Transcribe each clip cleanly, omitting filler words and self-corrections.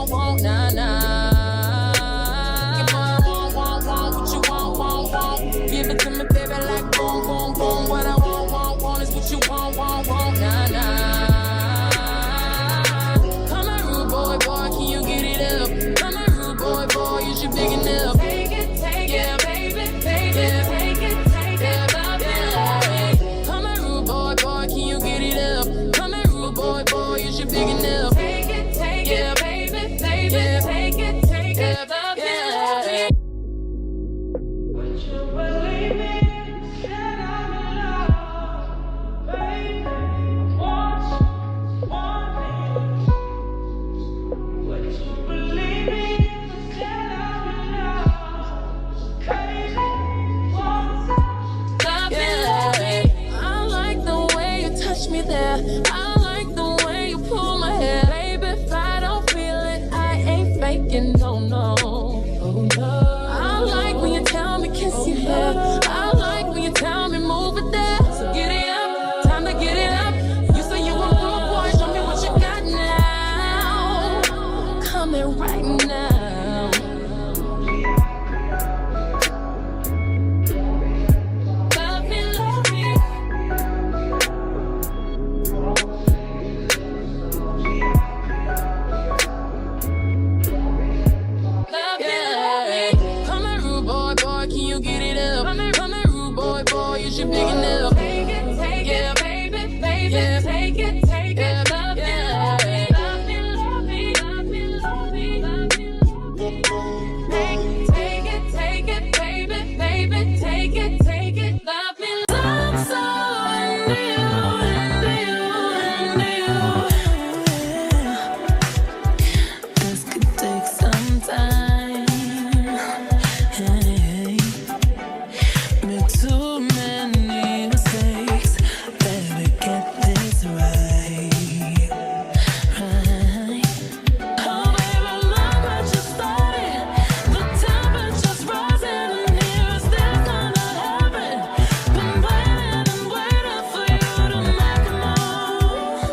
want, nah, nah. Give want, what you want. Give it to me, baby, like boom, boom, boom. What I want is what you want, nah, nah. Come on, rude boy, can you get it up? Come on, rude boy, you should big enough. Take it, yeah, baby, take it, love it. Come on, rude boy, can you get it up? Come on, rude boy, you should big enough. Take it, yeah, baby, take it, love it. Would you believe me? Said I'm in love, baby. Want me? Would you believe me? Said I'm in love, crazy. Love me. I like the way you touch me there. I like the way you pull my hair. Baby, if I don't feel it, I ain't faking, no, no. Oh, no. I like when you tell me kiss your hair. I like when you tell me move it there. So get it up, time to get it up. You say you want more, boy, show me what you got now. Coming right now. Love me, love me. Love me. Come on, rude boy, can you get it up? Come on, rude boy, you should big enough. Take it, yeah, baby, take it, love me, love me, love me, love me, love me, love me, love me. Take it, baby, take it, love me. I'm so into you. This could take some time. Hey, make too many mistakes. Better get this right. Right. Oh, baby, love what you started. The temperature's rising, and here is this gonna happen. Been waiting for you to make a move.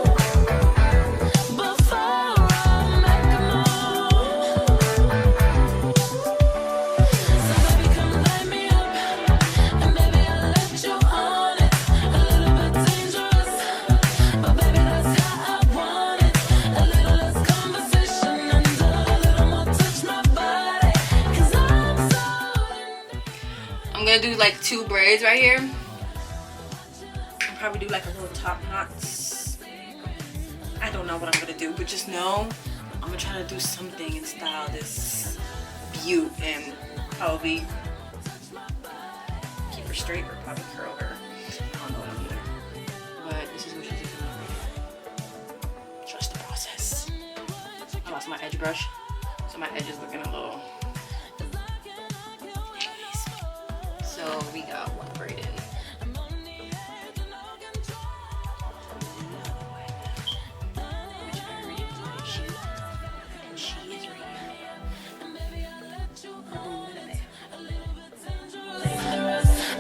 Before I make a move. So baby, come light me up, and baby, I'll let you on it. A little bit dangerous, but baby, that's how I want it. A little less conversation and a little more touch my body. 'Cause I'm so I'm gonna do like 2 braids right here. I'll probably do like a little top knots. I don't know what I'm gonna do, but just know I'm gonna try to do something and style this beaut and probably keep her straight or probably curl her. I don't know what I'm doing. But this is what she's doing. Trust the process. I lost my edge brush, so my edge is looking a little. Anyways, so we got one braid in.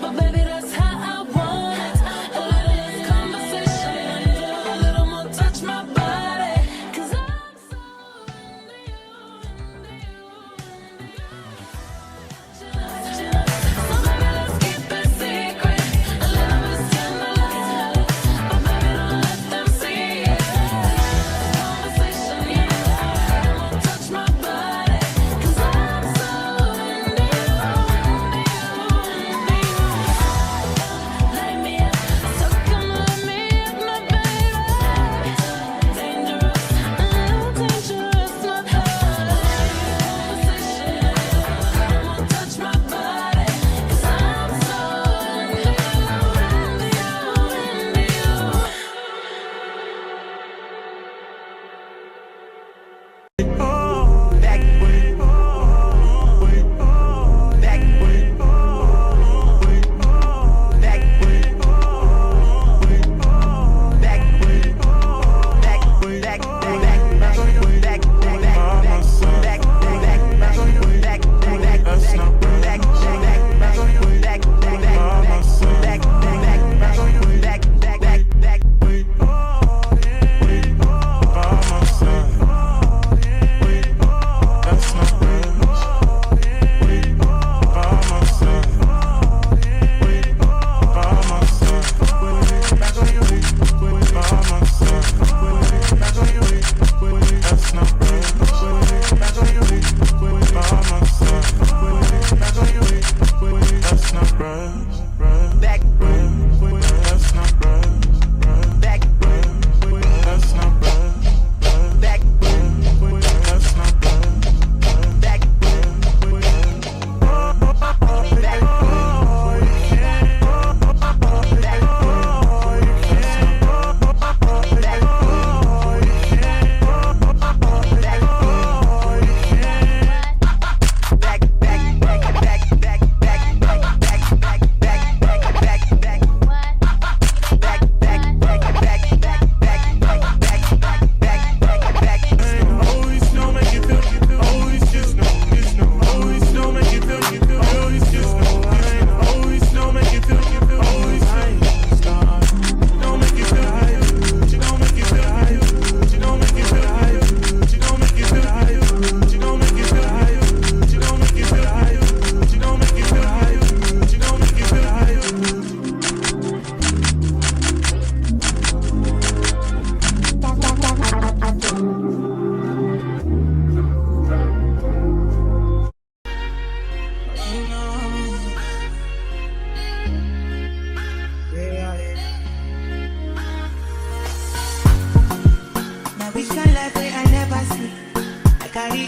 But baby, that's how I want it. A little less conversation and a little more touch my body. 'Cause I'm so into you. So baby, let's keep it secret.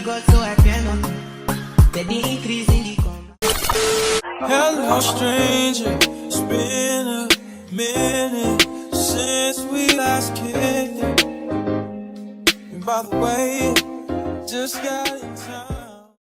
God, so I cannot. Let the increase in the Hello, stranger. It's been a minute since we last kicked it. And by the way, just got in time.